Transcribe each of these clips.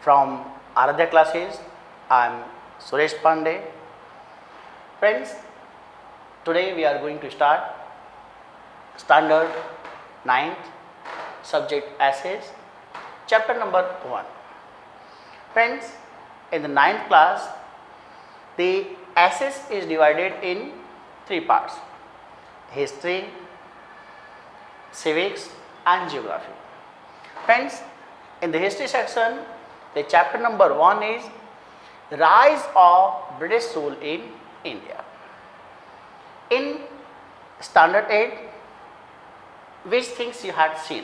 From Aradhya classes, I am Suresh Pandey. Friends, today we are going to start standard 9th subject essays, chapter number 1. Friends, in the 9th class, the essays is divided in 3 parts: history, civics and geography. Friends, in the history section, the chapter number 1 is rise of British rule in India. In standard 8, which things you had seen,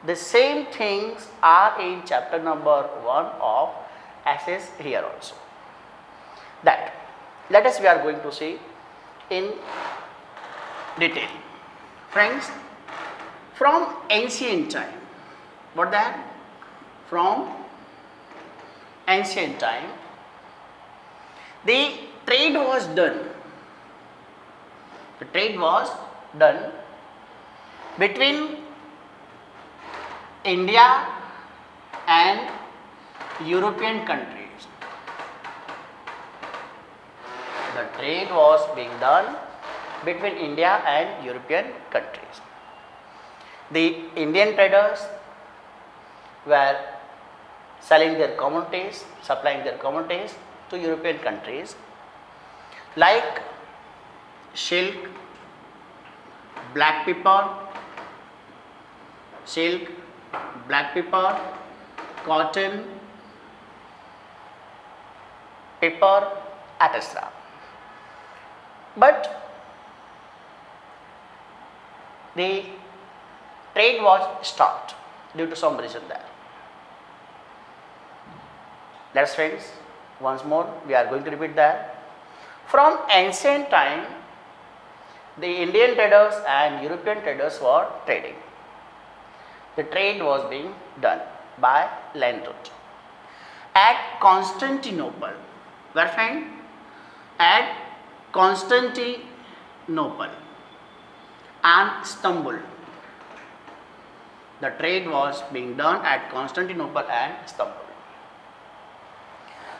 the same things are in chapter number 1 of essays here also. That let us we are going to see in detail. Friends, from ancient time, what that? From ancient time, the trade was done. The trade was done between India and European countries. The trade was being done between India and European countries. The Indian traders were selling their commodities, supplying their commodities to European countries like silk, black pepper, cotton, pepper, etc. But the trade was stopped due to some reason there. Let's friends, once more we are going to repeat that. From ancient time, the Indian traders and European traders were trading. The trade was being done by land route. At Constantinople, where friend? At Constantinople and Istanbul. The trade was being done at Constantinople and Istanbul.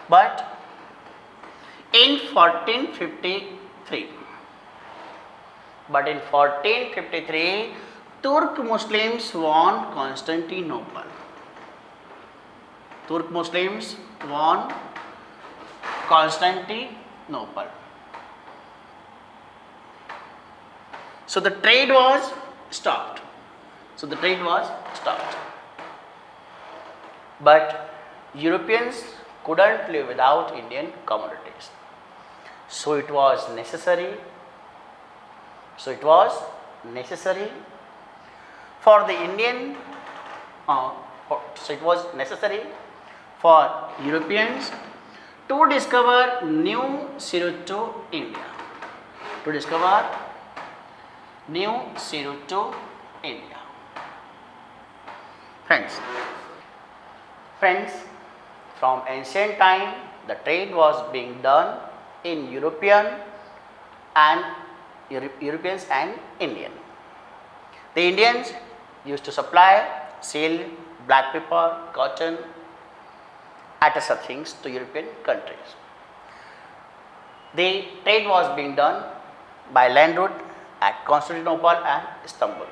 But in 1453, Turk Muslims won Constantinople. Turk Muslims won Constantinople. So the trade was stopped. But Europeans couldn't live without Indian commodities. So it was necessary for the Indian, for Europeans to discover new route to India. Friends, from ancient time, the trade was being done in Europeans and Indian. The Indians used to supply silk, black pepper, cotton, etc. things to European countries. The trade was being done by land route at Constantinople and Istanbul.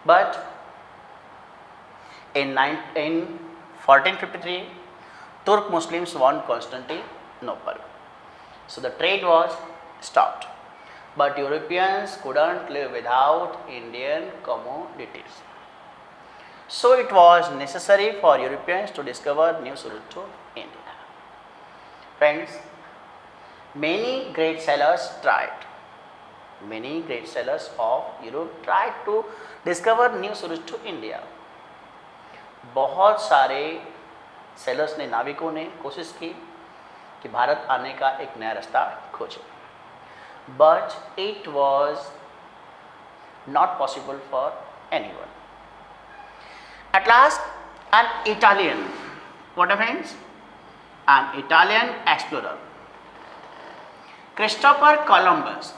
But in 1453, Turk Muslims won Constantinople. So the trade was stopped. But Europeans couldn't live without Indian commodities. So it was necessary for Europeans to discover new route to India. Friends, many great sailors of Europe tried to discover new route to India. बहुत सारे sellers ने, नाविकों ने कोशिश की कि भारत आने का एक नया रास्ता खोजें, but it was not possible for anyone. At last, an Italian, what happens? An Italian explorer, Christopher Columbus,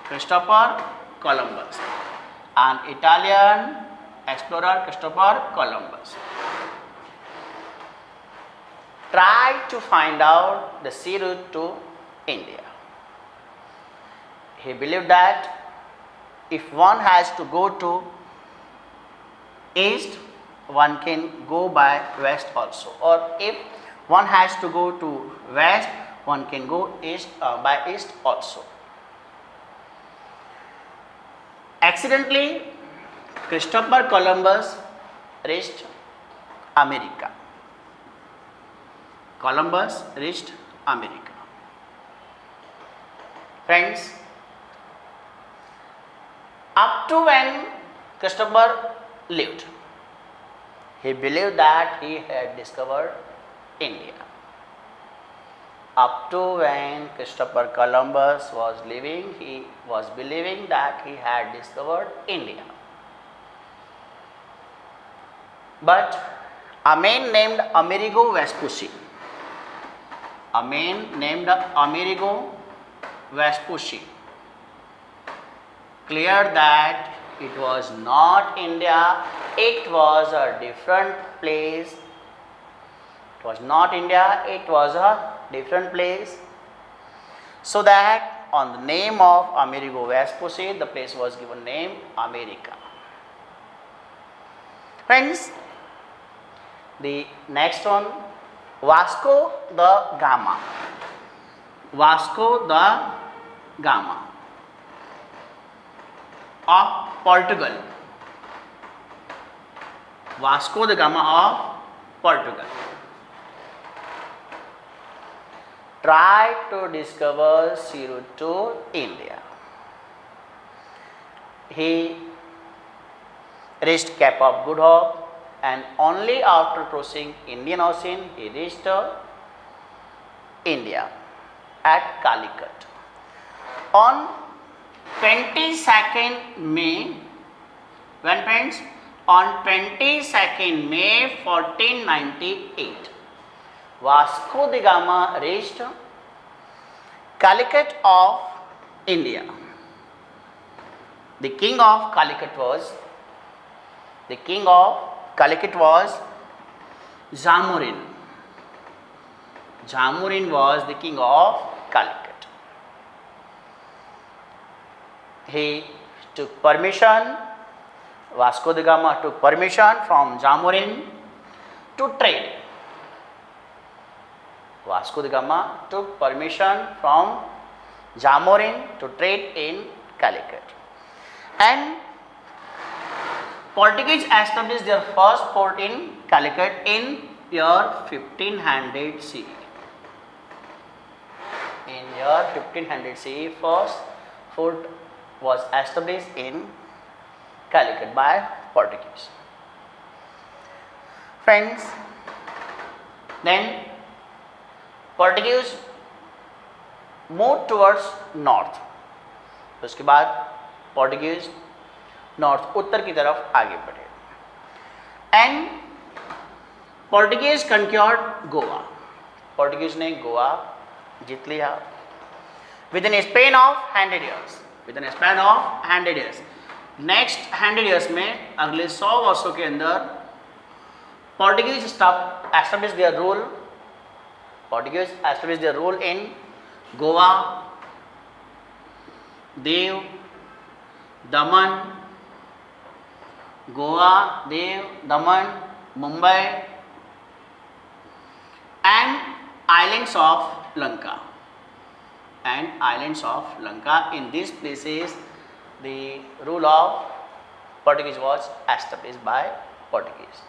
Christopher Columbus, an Italian explorer Christopher Columbus tried to find out the sea route to India. He believed that if one has to go to east, one can go by west also, or if one has to go to west, one can go east by east also. Accidentally, Christopher Columbus reached America. Columbus reached America. Friends, up to when Christopher lived, he believed that he had discovered India. Up to when Christopher Columbus was living, he was believing that he had discovered India. But a man named Amerigo Vespucci, cleared that it was not India, it was a different place. It was not India, it was a different place. So that on the name of Amerigo Vespucci, the place was given name America. Friends, the next one, Vasco da Gama. Vasco da Gama of Portugal. Vasco da Gama of Portugal tried to discover sea route to India. He reached Cape of Good Hope, and only after crossing Indian Ocean he reached India at Calicut. On 22nd May, when friends? On 22nd May 1498, Vasco da Gama reached Calicut of India. The king of Calicut was Jamorin. Jamorin was the king of Calicut. He took permission, Vasco da Gama took permission from Jamorin to trade. Vasco da Gama took permission from Jamorin to trade in Calicut. And Portuguese established their first port in Calicut in year 1500 CE. In year 1500 CE, first fort was established in Calicut by Portuguese. Friends, then Portuguese moved towards north. उसके बाद Portuguese north उत्तर की तरफ आगे बढ़े. And Portuguese conquered Goa. Portuguese ने गोवा जीत लिया within span of 100 years. Next 100 years में, अगले 100 वर्षों के अंदर Portuguese establish their rule in Goa, Diu, Daman, Mumbai and islands of Lanka. In these places, the rule of Portuguese was established by Portuguese.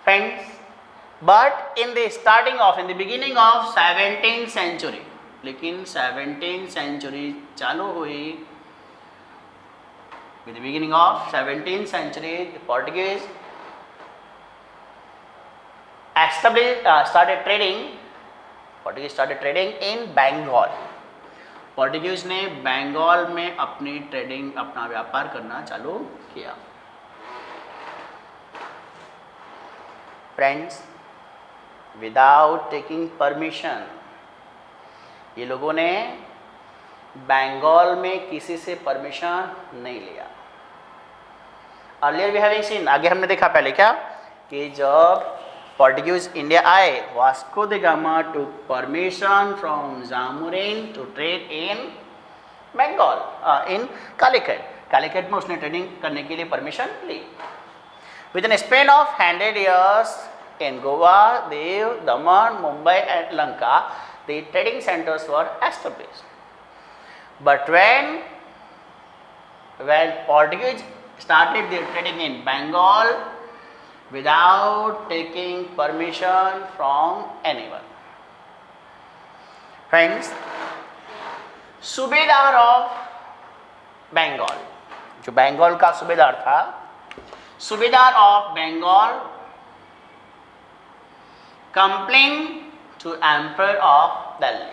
Friends, but in the beginning of 17th century, लेकिन 17th century चालू हुई. With the beginning of 17th century, the Portuguese started trading in Bengal. Portuguese ने बंगाल में अपना व्यापार करना चालू किया. फ्रेंड्स, विदाउट टेकिंग परमिशन, ये लोगों ने बंगाल में किसी से परमिशन नहीं लिया। अर्लियर वी हैविंग सीन, आगे हमने देखा पहले क्या कि जब पोर्टुगीज इंडिया आए, Vasco da Gama took permission from Zamorin to trade in Bengal, in Calicut. Calicut में उसने ट्रेडिंग करने के लिए परमिशन ली। Within span of 100 years in Goa, Diu, Daman, Mumbai and Lanka, the trading centers were established. But when Portuguese started their trading in Bengal without taking permission from anyone. Friends, subedar of Bengal, जो बंगाल का सूबेदार था, subedar of Bengal complain to emperor of Delhi.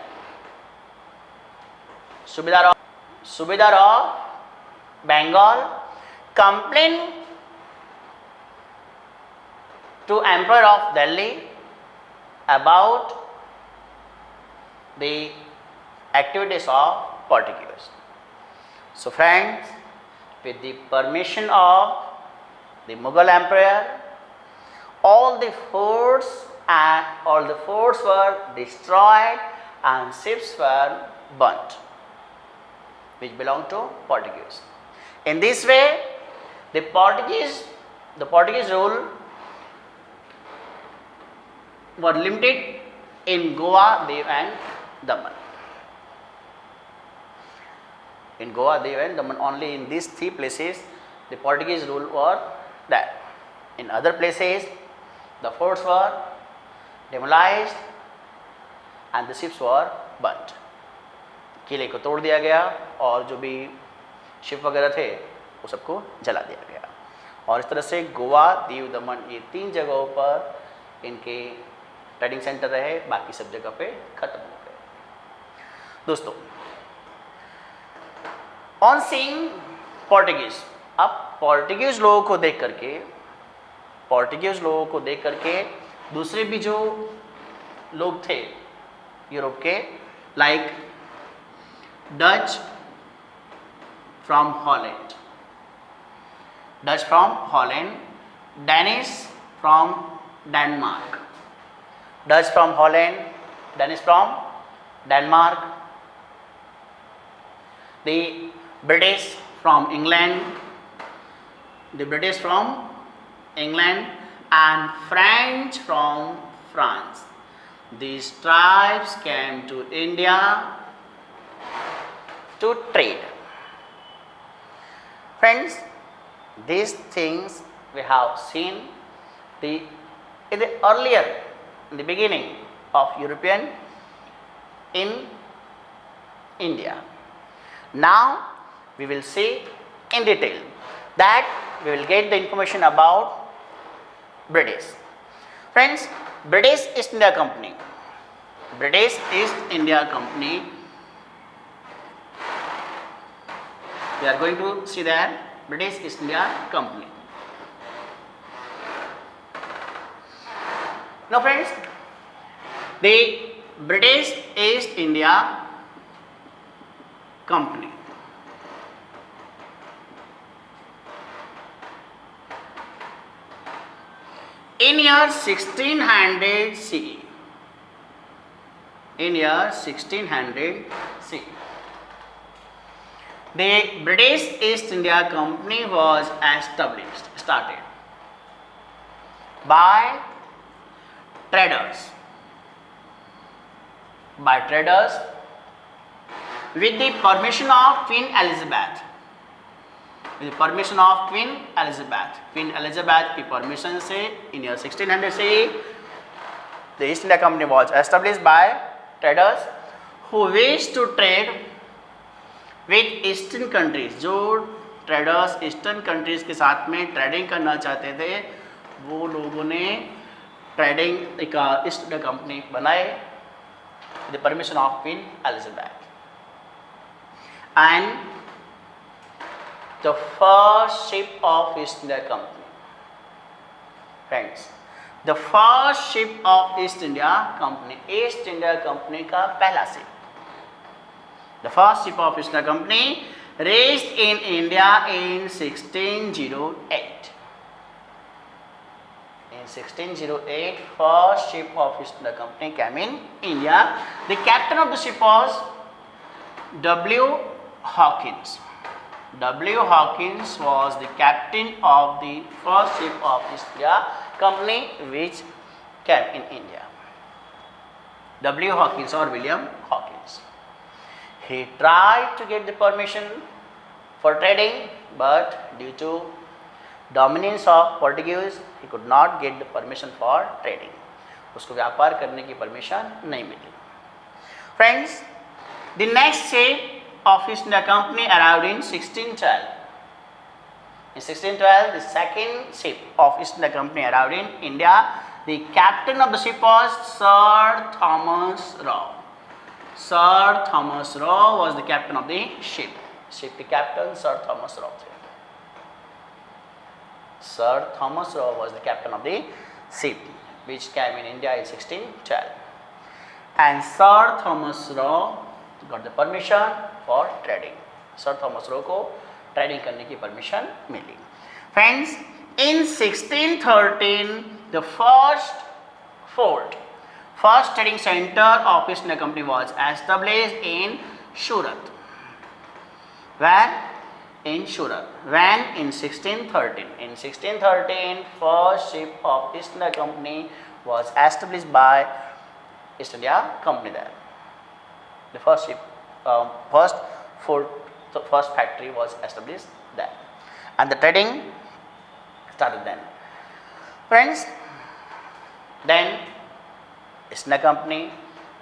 Subedar of Bengal complain to Emperor of Delhi about the activities of Portuguese. So friends, with the permission of the Mughal Emperor, all the forts were destroyed and ships were burnt, which belonged to Portuguese. In this way, the Portuguese rule were limited in Goa, Diu and Daman. In Goa, Diu and Daman, only in these three places the Portuguese rule were there. In other places the forts were demolished and the ships were burnt. किले को तोड़ दिया गया और जो भी ship वगैरह थे वो सबको जला दिया गया। और इस तरह से गोवा, दीव, दमन ये तीन जगहों पर इनके ट्रेडिंग सेंटर रहे, बाकी सब जगह पे खत्म हो गए। दोस्तों, ऑन सीइंग पोर्टुगीज, अब पोर्टुगीज लोगों को देख करके दूसरे भी जो लोग थे यूरोप के, like Dutch from Holland, Danish from Denmark, Dutch from Holland, Danish from Denmark, the British from England, and French from France. These tribes came to India to trade. Friends, these things we have seen in the beginning of European in India. Now we will see in detail that we will get the information about British. Friends, British East India Company. We are going to see that British East India Company. Now friends, the British East India Company in year 1600 CE, the British East India Company was started by traders with the permission of Queen Elizabeth. Queen Elizabeth की permission से in year 1600 CE the East India Company was established by traders who wished to trade with eastern countries. जो traders eastern countries के साथ में trading करना चाहते थे, वो लोगों ने ट्रेडिंग एक ईस्ट इंडिया कंपनी बनाए with the permission of Queen Elizabeth. And the first ship of East India Company. Friends, the first ship of East India Company का पहला ship, The first ship of East India Company raised in India in 1608. In 1608, first ship of East India Company came in India. The captain of the ship was W. Hawkins. W. Hawkins was the captain of the first ship of East India Company which came in India. W. Hawkins or William Hawkins. He tried to get the permission for trading, but due to dominance of Portuguese, he could not get the permission for trading. उसको व्यापार करने की permission नहीं मिली. Friends, the next ship of East India Company arrived in 1612. In 1612, the second ship of East India Company arrived in India. The captain of the ship was Sir Thomas Roe. Sir Thomas Roe was the captain of the ship. Ship the captain Sir Thomas Roe. Sir Thomas Roe was the captain of the ship which came in India in 1612. And Sir Thomas Roe got the permission for trading. Sir Thomas Roe को trading करने की permission milli. Friends, in 1613, the first trading center of East India Company was established in Surat. When? In Surat. When? In 1613. In 1613, first ship of East India Company was established by East India Company there. The first ship, first factory was established there, and the trading started then. Friends, then East India Company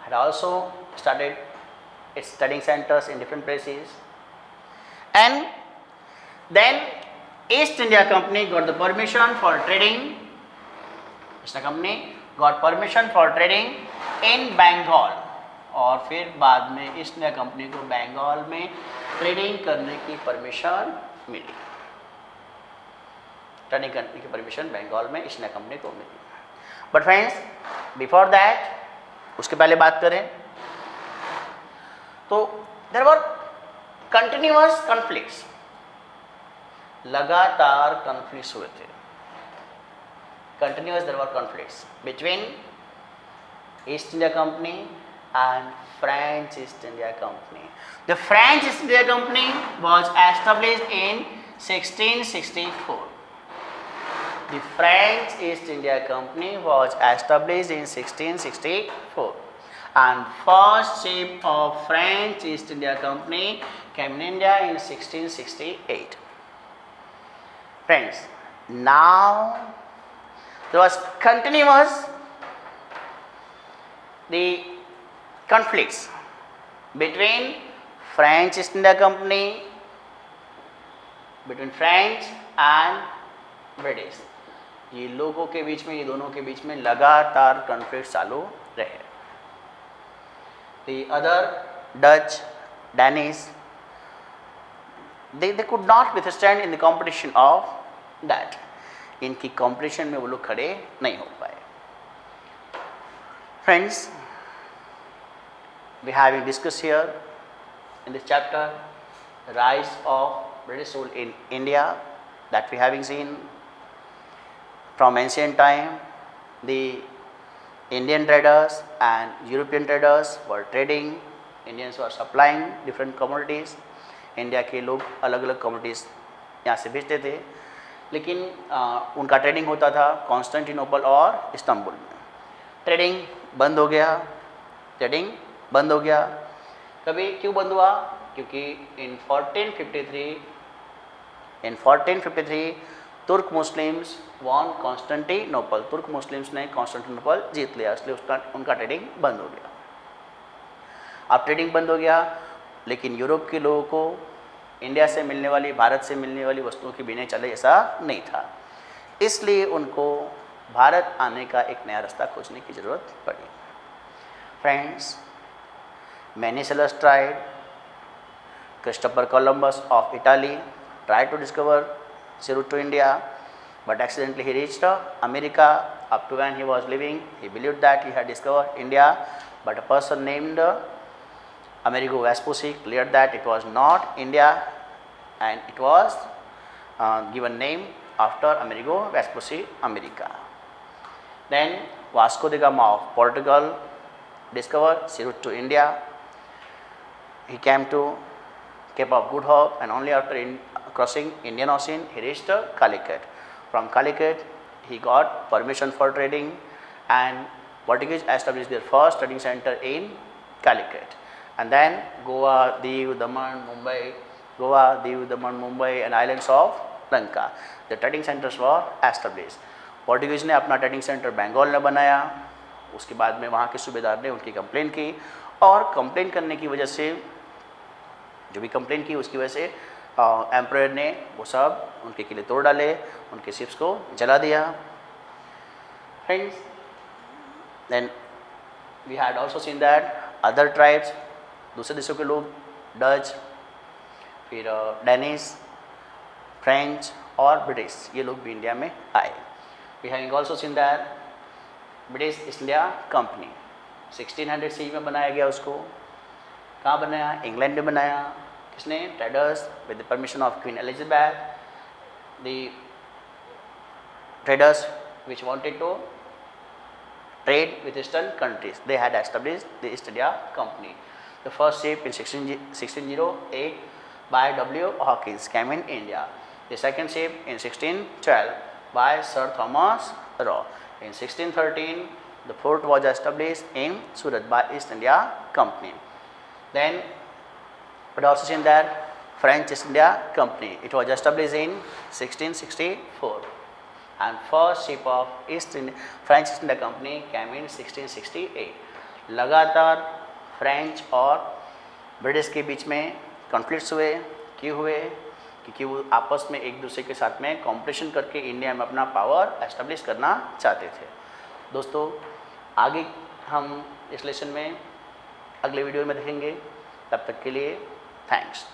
had also started its trading centers in different places, and then East India Company got the permission for trading. East India Company got permission for trading in Bengal, और फिर बाद में east India Company को बंगाल में trading करने की permission मिली. Trading करने की परमिशन बंगाल में ईस्ट इंडिया कंपनी को मिली. बट फ्रेंड्स, बिफोर दैट, उसके पहले बात करें तो देयर वर कंटिन्यूअस कॉन्फ्लिक्ट्स. लगातार कॉन्फ्लिक्ट्स हुए थे. Continuous there were conflicts between East India Company and French East India Company. The French East India Company was established in 1664. The French East India Company was established in 1664, and first ship of French East India Company came in India in 1668. Friends, now there was continuous the conflicts between French East India Company, between French and British. ये लोगों के बीच में, ये दोनों के बीच में लगातार conflict चालू रहे. The other Dutch, Danish, they could not withstand in the competition of that. इनकी competition में वो लोग खड़े नहीं हो पाए. Friends, we having discussed here in this chapter the rise of British rule in India, that we having seen from ancient time. The Indian traders and European traders were trading. Indians were supplying different commodities. India के लोग अलग अलग commodities यहाँ से भेजते थे, लेकिन उनका ट्रेडिंग होता था कॉन्स्टेंटिनोपल और इस्तांबुल में. ट्रेडिंग बंद हो गया. ट्रेडिंग बंद हो गया. कभी क्यों बंद हुआ? क्योंकि इन 1453 तुर्क मुस्लिम्स वॉन कॉन्स्टेंटिनोपल. तुर्क मुस्लिम्स ने कॉन्स्टेंटिनोपल जीत लिया, इसलिए उनका ट्रेडिंग बंद हो गया. अब ट्रेडिंग बंद हो गया, लेकिन यूरोप के लोगों को इंडिया से मिलने वाली, भारत से मिलने वाली वस्तुओं के बिना चले ऐसा नहीं था. इसलिए उनको भारत आने का एक नया रास्ता खोजने की ज़रूरत पड़ी. Friends, many sailors tried. Christopher Columbus of Italy tried to discover the route to India, but accidentally he reached America. Up to when he was living, he believed that he had discovered India, but a person named Amerigo Vespucci cleared that it was not India, and it was given name after Amerigo Vespucci, America. Then Vasco da Gama of Portugal discovered sea route to India. He came to Cape of Good Hope, and only after crossing Indian Ocean he reached Calicut. From Calicut he got permission for trading, and Portuguese established their first trading center in Calicut. And then Goa, Diu, Daman, Mumbai and islands of Lanka, the trading centers were established. Portuguese ने अपना trading centre Bengal में बनाया, उसके बाद में वहाँ के सूबेदार ने उनकी कंप्लेन की, और कंप्लेन करने की वजह से, जो भी कंप्लेन की उसकी वजह से एम्परर ने वो सब उनके किले तोड़ डाले, उनके शिप्स को जला दिया. Friends, then we had also seen that other tribes, दूसरे देशों के लोग, डच, फिर डेनिश, फ्रेंच और ब्रिटिश, ये लोग भी इंडिया में आए. We have also seen that British East India Company 1600 सी में बनाया गया. उसको कहाँ बनाया? इंग्लैंड में बनाया. किसने? Traders with the permission of queen Elizabeth. The traders which wanted to trade with eastern countries, they had established the East India Company. The first ship in 1608 by W. Hawkins came in India. The second ship in 1612 by Sir Thomas Roe. In 1613 the port was established in Surat by East India Company. Then we also seen that French East India Company, it was established in 1664. And first ship of French East India Company came in 1668. लगातार French और British के बीच में conflicts हुए, क्यों हुए? क्योंकि वो आपस में एक दूसरे के साथ में कंपटीशन करके इंडिया में अपना पावर एस्टेब्लिश करना चाहते थे. दोस्तों, आगे हम इस लेसन में अगले वीडियो में देखेंगे. तब तक के लिए थैंक्स.